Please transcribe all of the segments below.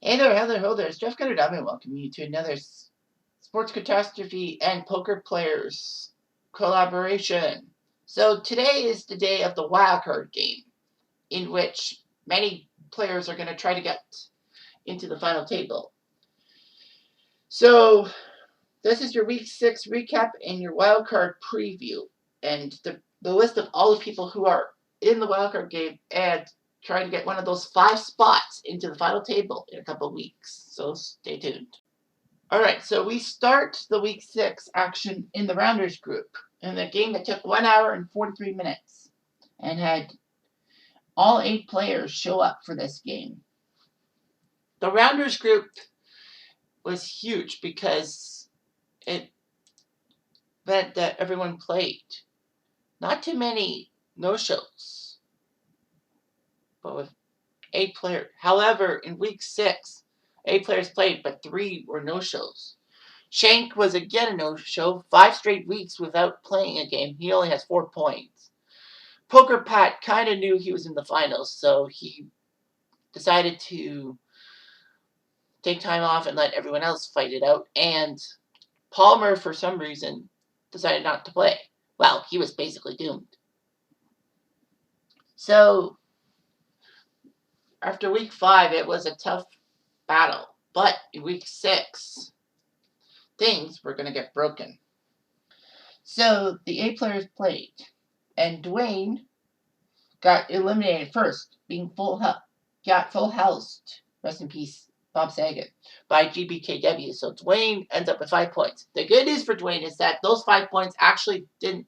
Hey there, hello there. It's Jeff Cutter, and welcome you to another Sports Catastrophe and Poker Players collaboration. So today is the day of the wildcard game, in which many players are going to try to get into the final table. So this is your Week 6 recap and your wildcard preview, and the list of all the people who are in the wildcard game and trying to get one of those 5 spots into the final table in a couple of weeks. So stay tuned. All right, so we start the Week 6 action in the Rounders group in a game that took 1 hour and 43 minutes and had all 8 players show up for this game. The Rounders group was huge because it meant that everyone played. Not too many no-shows, but with 8 players. However, in Week 6, 8 players played, but 3 were no-shows. Shank was again a no-show, 5 straight weeks without playing a game. He only has 4 points. Poker Pat kind of knew he was in the finals, so he decided to take time off and let everyone else fight it out. And Palmer, for some reason, decided not to play. Well, he was basically doomed. So, after Week 5, it was a tough battle. But in Week 6, things were going to get broken. So, the 8 players played. And Dwayne got eliminated first, being got full housed. Rest in peace, Bob Saget, by GBKW. So Dwayne ends up with 5 points. The good news for Dwayne is that those 5 points actually didn't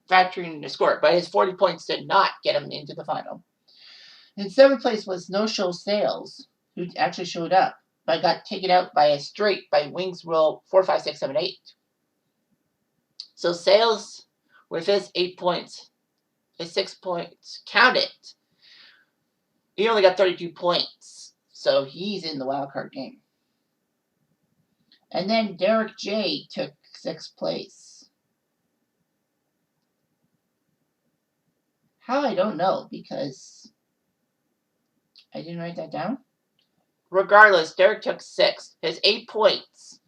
factor in the score, but his 40 points did not get him into the final. In 7th place was No Show Sales, who actually showed up, but got taken out by a straight by Wings Roll 4, 5, 6, 7, 8. So Sales, with his 8 points, his 6 points counted. He only got 32 points, so he's in the wildcard game. And then Derek J took 6th place. How, I don't know, because I didn't write that down. Regardless, Derek took 6th. His 8 points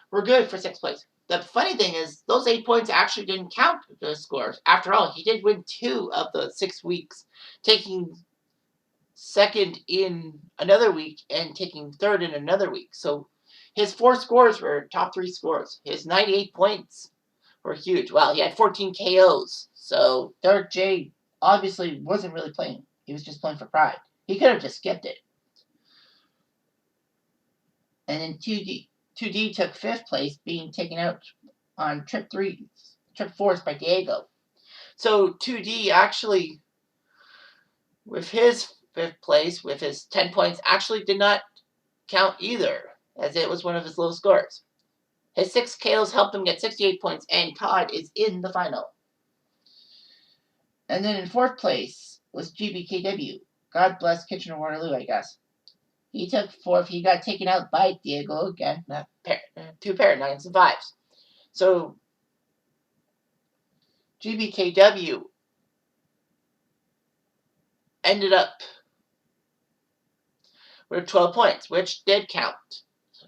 were good for 6th place. The funny thing is, those 8 points actually didn't count the scores. After all, he did win 2 of the 6 weeks, taking 2nd in another week and taking 3rd in another week. So his 4 scores were top 3 scores. His 98 points were huge. Well, he had 14 KOs. So Derek J obviously wasn't really playing. He was just playing for pride. He could have just skipped it. And then 2D took 5th place, being taken out on trip 4s by Diego. So 2D actually, with his 5th place, with his 10 points, actually did not count either, as it was one of his low scores. His 6 KOs helped him get 68 points, and Todd is in the final. And then in 4th place was GBKW. God bless Kitchener-Waterloo, I guess. He took 4th. He got taken out by Diego again. 2 pair, 9s and 5s. So GBKW ended up with 12 points, which did count.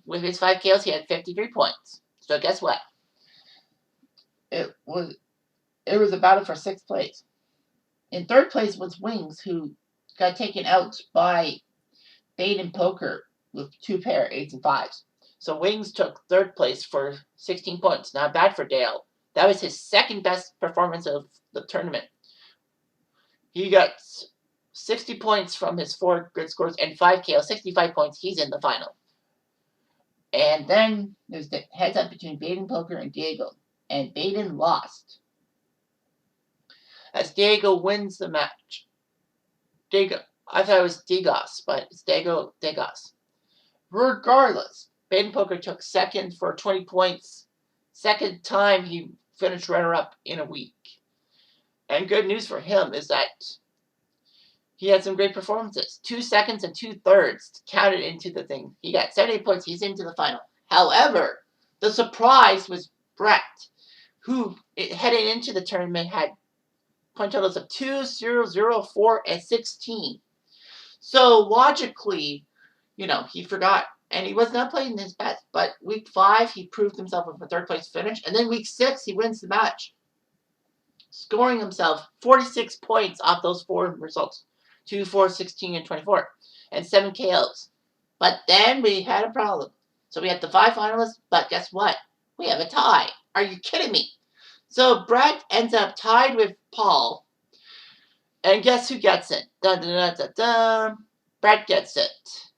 With his 5 KOs, he had 53 points. So guess what? It was a battle for 6th place. In 3rd place was Wings, who got taken out by Baden Poker with 2 pair, 8s and 5s. So Wings took 3rd place for 16 points. Not bad for Dale. That was his 2nd best performance of the tournament. He got 60 points from his 4 good scores and 5 KO, 65 points. He's in the final. And then there's the heads up between Baden Poker and Diego. And Baden lost, as Diego wins the match. I thought it was Digos, but it's Digos. Regardless, Baden Poker took 2nd for 20 points. 2nd time he finished runner-up in a week. And good news for him is that he had some great performances. 2 seconds and 2 thirds counted into the thing. He got 78 points. He's into the final. However, the surprise was Brett, who heading into the tournament had point totals of 2, 0, 0, 4, and 16. So logically, You know, he forgot. And he was not playing his best. But week 5, he proved himself with a third place finish. And then week 6, he wins the match, scoring himself 46 points off those 4 results: 2, 4, 16, and 24, and 7 KOs. But then we had a problem. So we had the 5 finalists, but guess what? We have a tie. Are you kidding me? So Brett ends up tied with Paul. And guess who gets it? Dun, dun, dun, dun, dun. Brett gets it.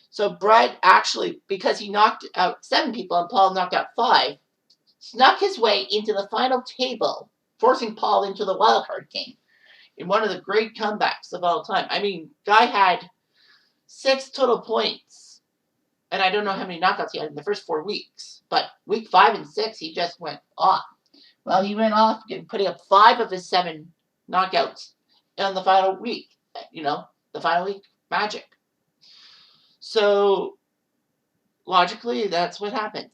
So Brett actually, because he knocked out 7 people and Paul knocked out 5, snuck his way into the final table, forcing Paul into the wildcard game in one of the great comebacks of all time. I mean, guy had 6 total points, and I don't know how many knockouts he had in the first 4 weeks, but week 5 and 6, he just went off. Well, he went off putting up 5 of his 7 knockouts in the final week. You know, the final week magic. So, logically, that's what happened.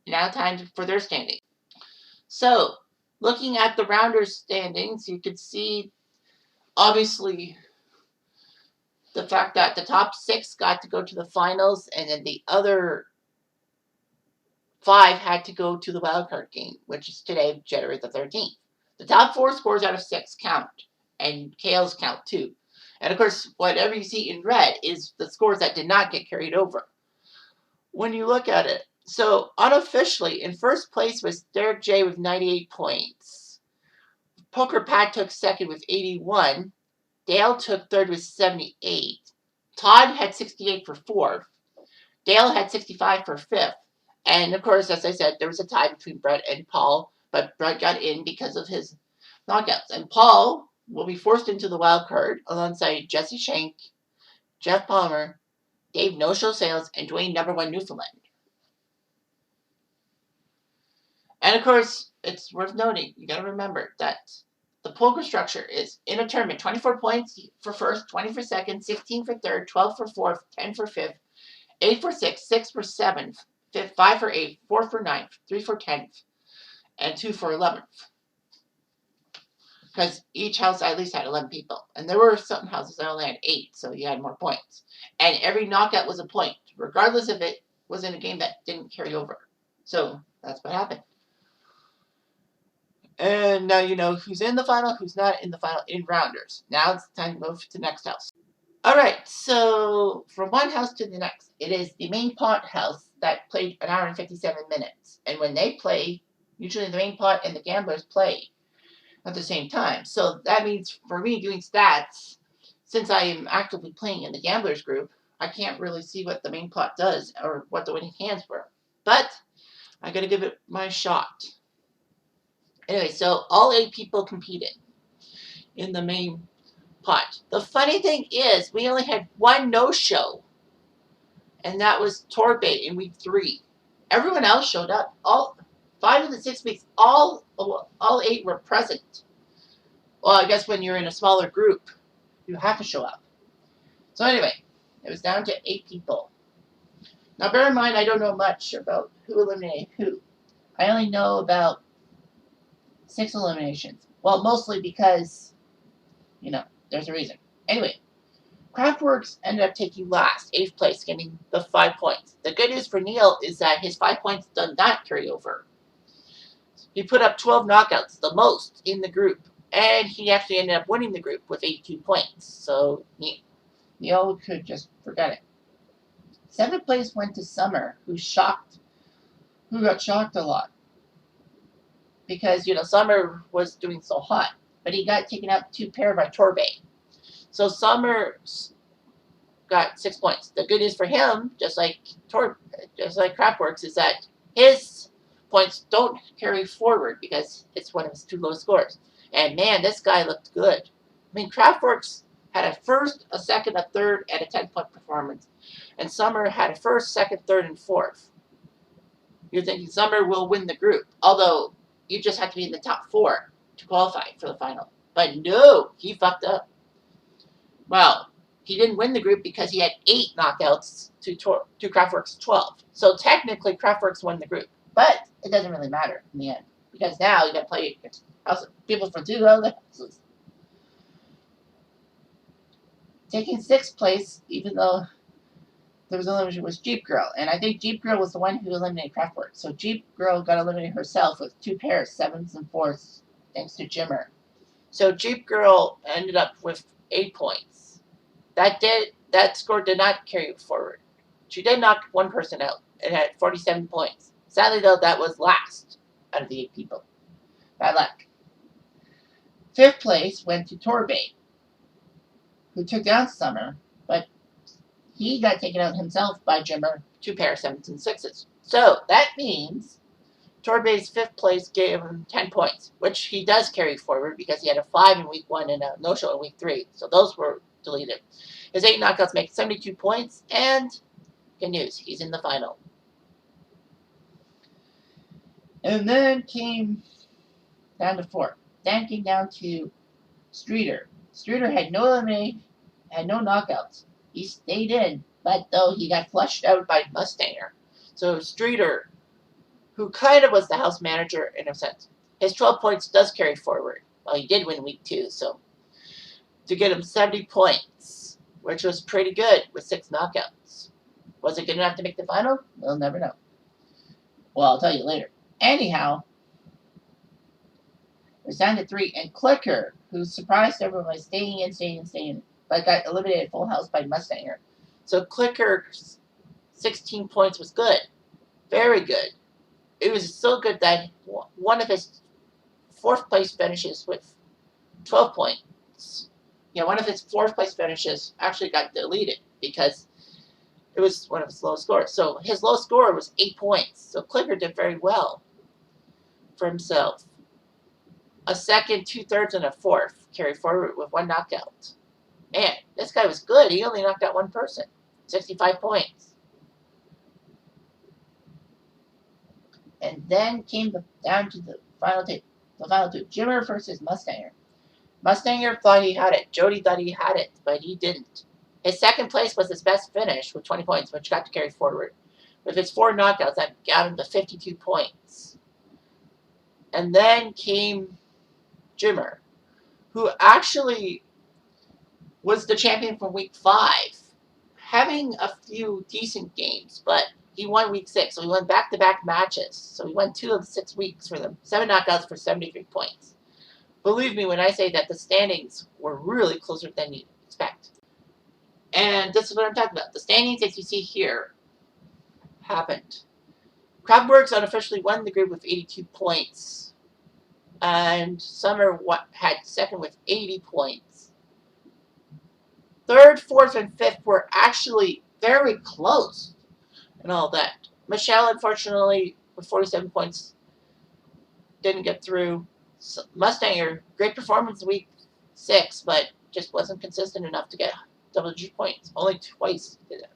Now time for their standing. So, looking at the rounders standings, you can see, obviously, the fact that the top 6 got to go to the finals, and then the other 5 had to go to the wildcard game, which is today, January the 13th. The top 4 scores out of 6 count, and KOs count too. And of course, whatever you see in red is the scores that did not get carried over. When you look at it, so unofficially, in first place was Derek J with 98 points. Poker Pat took second with 81. Dale took third with 78. Todd had 68 for fourth. Dale had 65 for fifth. And of course, as I said, there was a tie between Brett and Paul, but Brett got in because of his knockouts. And Paul will be forced into the wild card alongside Jesse Shank, Jeff Palmer, Dave No-Show Sales, and Dwayne Number One Newfoundland. And of course, it's worth noting, you got to remember that the poker structure is in a tournament: 24 points for first, 20 for second, 16 for third, 12 for fourth, 10 for fifth, 8 for sixth, 6 for seventh, 5 for eighth, 4 for ninth, 3 for 10th, and 2 for 11th. Because each house at least had 11 people. And there were some houses that only had 8, so you had more points. And every knockout was a point, regardless if it was in a game that didn't carry over. So that's what happened. And now you know who's in the final, who's not in the final in rounders. Now it's time to move to the next house. Alright, so from one house to the next, it is the main pot house that played 1 hour and 57 minutes. And when they play, usually the main pot and the gamblers play at the same time. So that means for me doing stats, since I am actively playing in the gamblers group, I can't really see what the main pot does or what the winning hands were. But I gotta give it my shot. Anyway, so all 8 people competed in the main pot. The funny thing is, we only had 1 no-show, and that was Torbay in week 3. Everyone else showed up. All 5 of the 6 weeks, all 8 were present. Well, I guess when you're in a smaller group, you have to show up. So anyway, it was down to 8 people. Now bear in mind, I don't know much about who eliminated who. I only know about 6 eliminations. Well, mostly because, you know, there's a reason. Anyway, Craftworks ended up taking last, 8th place, getting the 5 points. The good news for Neil is that his 5 points did not carry over. He put up 12 knockouts, the most in the group, and he actually ended up winning the group with 82 points. So Neil could just forget it. 7th place went to Summer, who got shocked a lot. Because, you know, Summer was doing so hot. But he got taken out 2 pair by Torbay. So Summer got 6 points. The good news for him, just like Craftworks, is that his points don't carry forward because it's one of his 2 low scores. And man, this guy looked good. I mean, Craftworks had a first, a second, a third, and a 10-point performance. And Summer had a first, second, third, and fourth. You're thinking Summer will win the group, although you just have to be in the top 4 to qualify for the final. But no, he fucked up. Well, he didn't win the group because he had 8 knockouts to Craftworks' 12. So technically, Craftworks won the group. But it doesn't really matter in the end. Because now you got to play against people from 2 other houses. Taking 6th place, even though there was eliminated was Jeep Girl, and I think Jeep Girl was the one who eliminated Kraftwerk. So Jeep Girl got eliminated herself with 2 pairs, 7s and 4s, thanks to Jimmer. So Jeep Girl ended up with 8 points. That score did not carry forward. She did knock one person out and had 47 points. Sadly, though, that was last out of the 8 people. Bad luck. 5th place went to Torbay, who took down Summer, but he got taken out himself by Jimmer, 2 pairs, 7s and 6s. So that means Torbay's 5th place gave him 10 points, which he does carry forward because he had a 5 in week 1 and a no-show in week 3. So those were deleted. His 8 knockouts make 72 points, and good news, he's in the final. And then came down to 4. Then came down to Streeter. Streeter had no elimination, had no knockouts. He stayed in, but though he got flushed out by Mustanger. So Streeter, who kind of was the house manager in a sense, his 12 points does carry forward. Well, he did win week 2, so to get him 70 points, which was pretty good with 6 knockouts. Was it good enough to make the final? We'll never know. Well, I'll tell you later. Anyhow, we're down to 3, and Clicker, who surprised everyone by staying in, but got eliminated full house by Mustanger. So Clicker's 16 points was good. Very good. It was so good that one of his 4th place finishes with 12 points. Yeah, one of his 4th place finishes actually got deleted because it was one of his low scores. So his low score was 8 points. So Clicker did very well for himself. A 2nd, 2/3, and a 4th carry forward with 1 knockout. Man, this guy was good. He only knocked out 1 person. 65 points. And then came down to the final 2. The final 2. Jimmer versus Mustanger. Mustanger thought he had it. Jody thought he had it, but he didn't. His 2nd place was his best finish with 20 points, which got to carry forward. With his 4 knockouts, that got him to 52 points. And then came Jimmer, who actually was the champion from week 5, having a few decent games, but he won week 6, so he won back-to-back matches. So he won 2 of the 6 weeks for them. 7 knockouts for 73 points. Believe me when I say that the standings were really closer than you'd expect. And this is what I'm talking about. The standings, as you see here, happened. Kraftwerk unofficially won the group with 82 points. And Summer had 2nd with 80 points. 3rd, 4th, and 5th were actually very close and all that. Michelle, unfortunately, with 47 points, didn't get through. Mustanger, great performance week 6, but just wasn't consistent enough to get double-digit points. Only twice did it.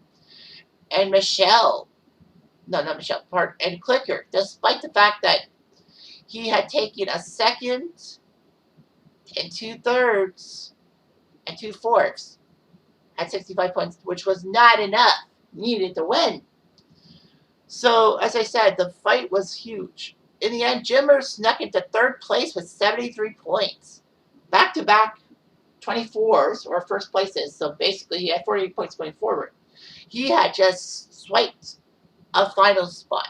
And Michelle, no, not Michelle, pardon, and Clicker, despite the fact that he had taken a 2nd and 2/3 and 2/4, had 65 points, which was not enough. Needed to win. So, as I said, the fight was huge. In the end, Jimmer snuck into 3rd place with 73 points. Back-to-back 24s, or 1st places, so basically he had 48 points going forward. He had just swiped a final spot.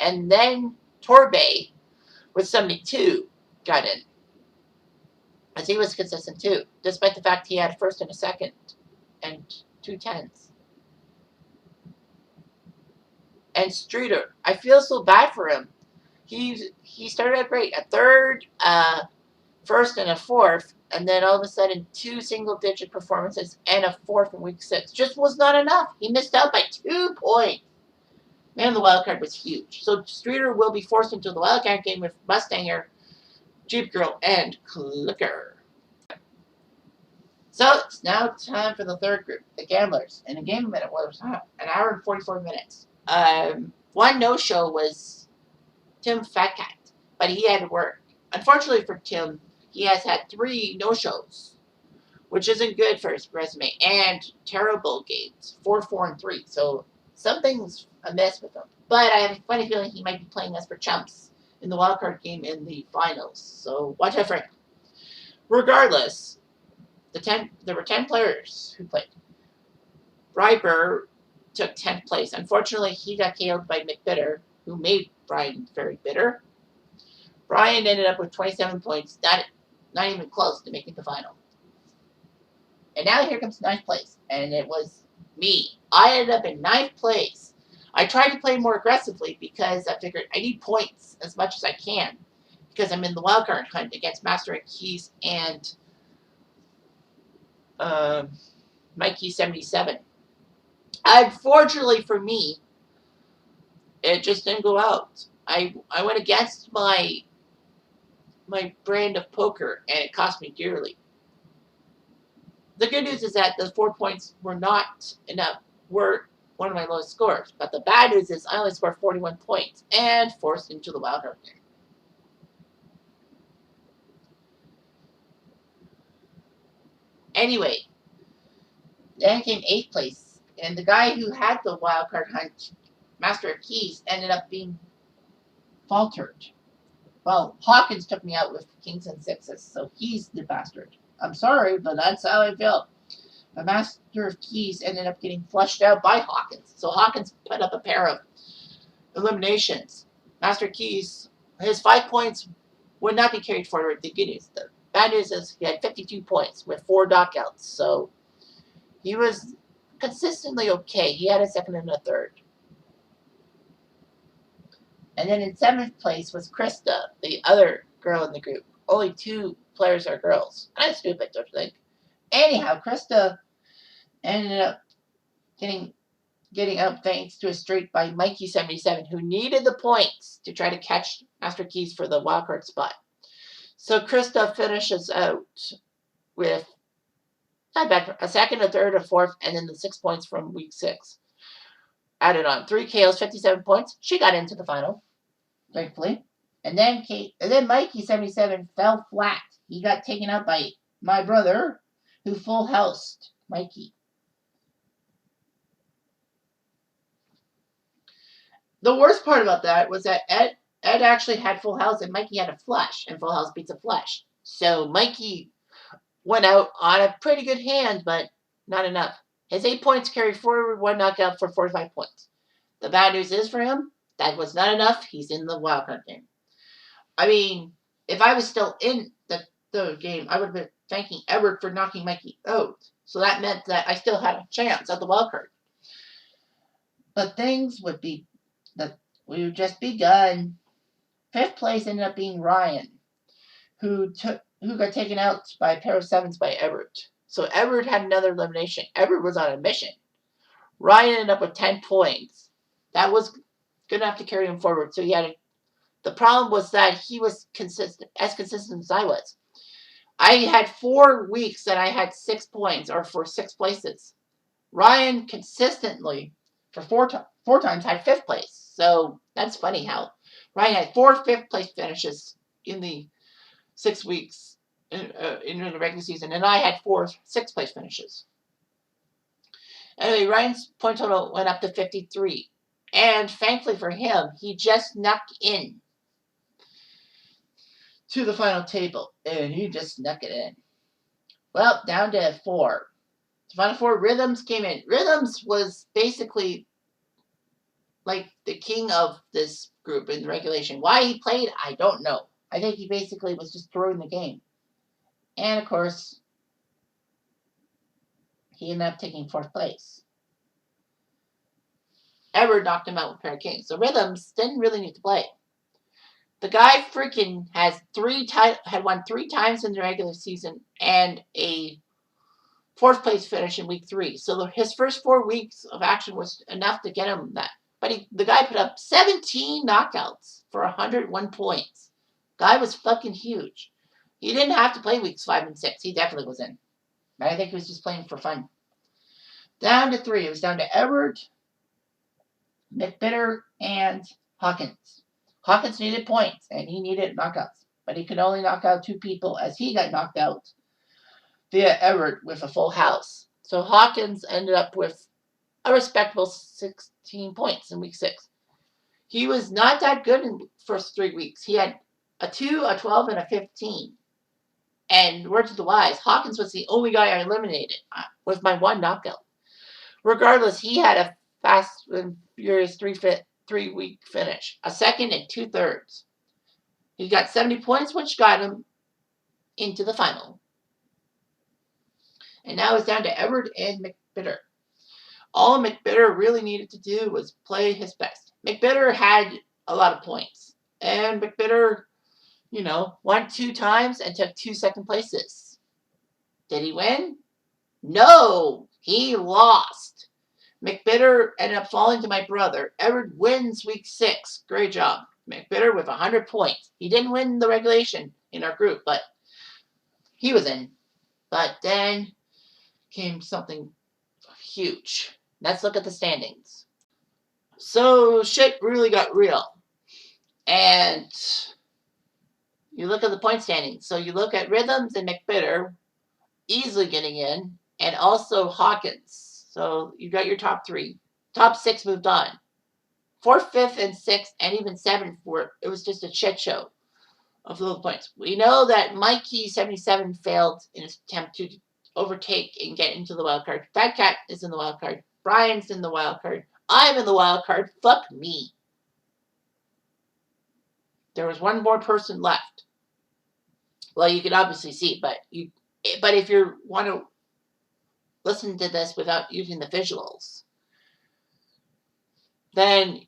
And then Torbay, with 72, got in. As he was consistent too, despite the fact he had a 1st and a 2nd, and 2 10s. And Streeter, I feel so bad for him. He started out great. A 3rd, 1st, and a 4th, and then all of a sudden 2 single-digit performances and a 4th in week 6. Just was not enough. He missed out by 2 points. Man, the wild card was huge. So Streeter will be forced into the wild card game with Mustanger, Jeep Girl, and Clicker. So it's now time for the 3rd group, the Gamblers. And the game a minute was an hour and 44 minutes. One no-show was Tim Fatcat, but he had to work. Unfortunately for Tim, he has had 3 no-shows, which isn't good for his resume, and terrible games, 4, 4, and 3. So something's amiss with him. But I have a funny feeling he might be playing us for chumps in the wildcard game in the finals. So watch out for him. Regardless, there were 10 players who played. Ryber, took 10th place. Unfortunately, he got KO'd by Mcbitter, who made Brian very bitter. Brian ended up with 27 points, not even close to making the final. And now here comes 9th place, and it was me. I ended up in 9th place. I tried to play more aggressively because I figured I need points as much as I can because I'm in the wildcard hunt against Master and Keys and Mikey 77. Unfortunately for me, it just didn't go out. I went against my brand of poker, and it cost me dearly. The good news is that the 4 points were not enough, were one of my lowest scores. But the bad news is I only scored 41 points and forced into the wild card game. Anyway, then came 8th place, and the guy who had the wild card hunt, Master of Keys, ended up being faltered. Well, Hawkins took me out with kings and sixes, so he's the bastard. I'm sorry, but that's how I feel. The Master of Keys ended up getting flushed out by Hawkins. So Hawkins put up a pair of eliminations. Master of Keys, his 5 points would not be carried forward. The good news. The bad news is he had 52 points with 4 knockouts. So he was consistently okay. He had a second and a third. And then in 7th place was Krista, the other girl in the group. Only 2 players are girls. Kind of stupid, don't you think? Anyhow, Krista ended up getting up thanks to a streak by Mikey 77, who needed the points to try to catch Master Keys for the wildcard spot. So Krista finishes out with a second, a third, a fourth, and then the 6 points from week 6. Added on 3 KOs, 57 points. She got into the final, thankfully. And then Mikey 77 fell flat. He got taken out by my brother, who full housed Mikey. The worst part about that was that Ed actually had full house and Mikey had a flush, and full house beats a flush. So Mikey went out on a pretty good hand, but not enough. His 8 points carried forward, 1 knockout for 45 points. The bad news is for him, that was not enough. He's in the wildcard game. I mean, if I was still in the game, I would have been thanking Edward for knocking Mikey out. So that meant that I still had a chance at the wildcard. But things would we've just begun. 5th place ended up being Ryan, who got taken out by a pair of 7s by Everett. So Everett had another elimination. Everett was on a mission. Ryan ended up with 10 points. That was good enough to carry him forward. So the problem was that he was consistent as I was. I had 4 weeks that I had 6 points, or for 6 places. Ryan consistently for four times had 5th place. So that's funny how Ryan had 4 5th place finishes in the 6 weeks in the regular season, and I had 4 6th place finishes. Anyway, Ryan's point total went up to 53, and thankfully for him, he just snuck in to the final table, and he just snuck it in. Well, down to 4. The final 4, Rhythms came in. Rhythms was basically like the king of this group in the regulation. Why he played, I don't know. I think he basically was just throwing the game. And, of course, he ended up taking 4th place. Edward knocked him out with a pair of kings. So Rhythms didn't really need to play. The guy freaking had won 3 times in the regular season and a 4th place finish in week 3. So his first 4 weeks of action was enough to get him that. But the guy put up 17 knockouts for 101 points. Guy was fucking huge. He didn't have to play weeks 5 and 6. He definitely was in. But I think he was just playing for fun. Down to 3. It was down to Edward, Mcbitter, and Hawkins. Hawkins needed points, and he needed knockouts. But he could only knock out 2 people as he got knocked out via Edward with a full house. So Hawkins ended up with a respectable 16 points in week 6. He was not that good in the first 3 weeks. He had a 2, a 12, and a 15. And word to the wise, Hawkins was the only guy I eliminated with my 1 knockout. Regardless, he had a Fast and Furious 3-week finish. A second and 2/3. He got 70 points, which got him into the final. And now it's down to Edward and Mcbitter. All Mcbitter really needed to do was play his best. Mcbitter had a lot of points. And Mcbitter, won 2 times and took 2 second places. Did he win? No, he lost. Mcbitter ended up falling to my brother. Edward wins week 6. Great job. Mcbitter with 100 points. He didn't win the regulation in our group, but he was in. But then came something huge. Let's look at the standings. So shit really got real. And you look at the point standings. So you look at Rhythms and Mcbitter easily getting in, and also Hawkins. So you got your top 3. Top 6 moved on. 4th, 5th, and 6th, and even 7th it was just a shit show of those points. We know that Mikey 77 failed in his attempt to overtake and get into the wild card. Fat Cat is in the wild card. Brian's in the wild card. I'm in the wild card. Fuck me. There was one more person left. Well, you can obviously see, but if you want to listen to this without using the visuals, then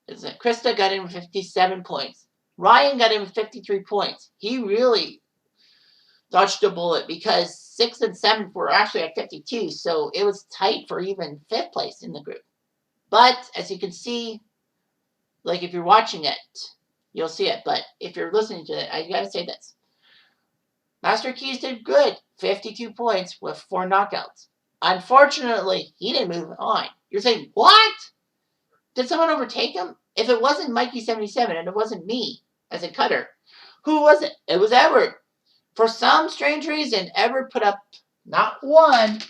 Krista got in with 57 points. Ryan got in with 53 points. He really dodged a bullet because 6th and 7th were actually at 52, so it was tight for even 5th place in the group. But as you can see, like if you're watching it, you'll see it. But if you're listening to it, I gotta say this. Master Keys did good. 52 points with 4 knockouts. Unfortunately, he didn't move on. You're saying, what? Did someone overtake him? If it wasn't Mikey 77 and it wasn't me as a cutter, who was it? It was Edward. For some strange reason, Edward put up not 1,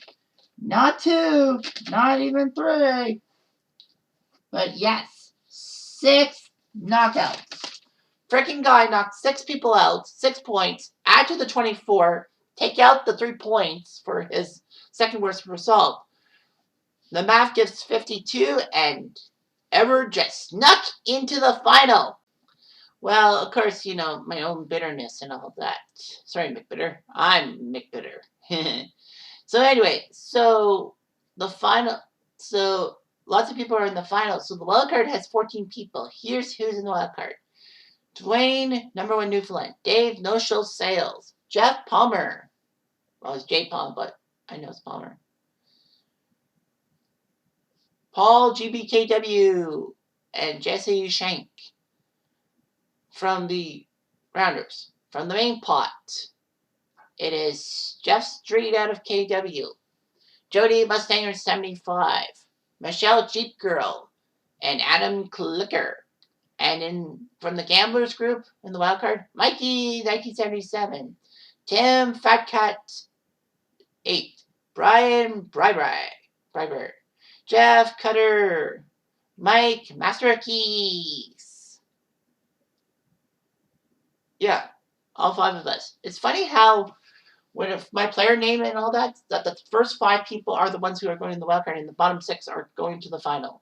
not 2, not even 3, but yes, 6 knockouts. Freaking guy knocked 6 people out, 6 points, add to the 24, take out the 3 points for his second worst result. The math gives 52, and Edward just snuck into the final. Well, of course, my own bitterness and all that. Sorry, Mcbitter. I'm Mcbitter. So anyway, the final. So lots of people are in the final. So the wild card has 14 people. Here's who's in the wild card. Dwayne, number 1 Newfoundland. Dave, no show sales. Jeff Palmer. Well, it's J Palm, but I know it's Palmer. Paul, GBKW, and Jesse Shank. From the rounders. From the main pot, it is Jeff Street out of KW, Jody Mustanger 75, Michelle Jeep Girl, and Adam Clicker. And from the Gamblers group in the wild card, Mikey 1977, Tim Fat Cat 8, Brian Bryber, Jeff Cutter, Mike Master of Keys. Yeah, all 5 of us. It's funny how if my player name and all that the first 5 people are the ones who are going in the wild card and the bottom 6 are going to the final.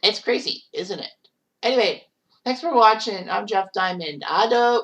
It's crazy, isn't it? Anyway, thanks for watching. I'm Jeff Diamond. Ado.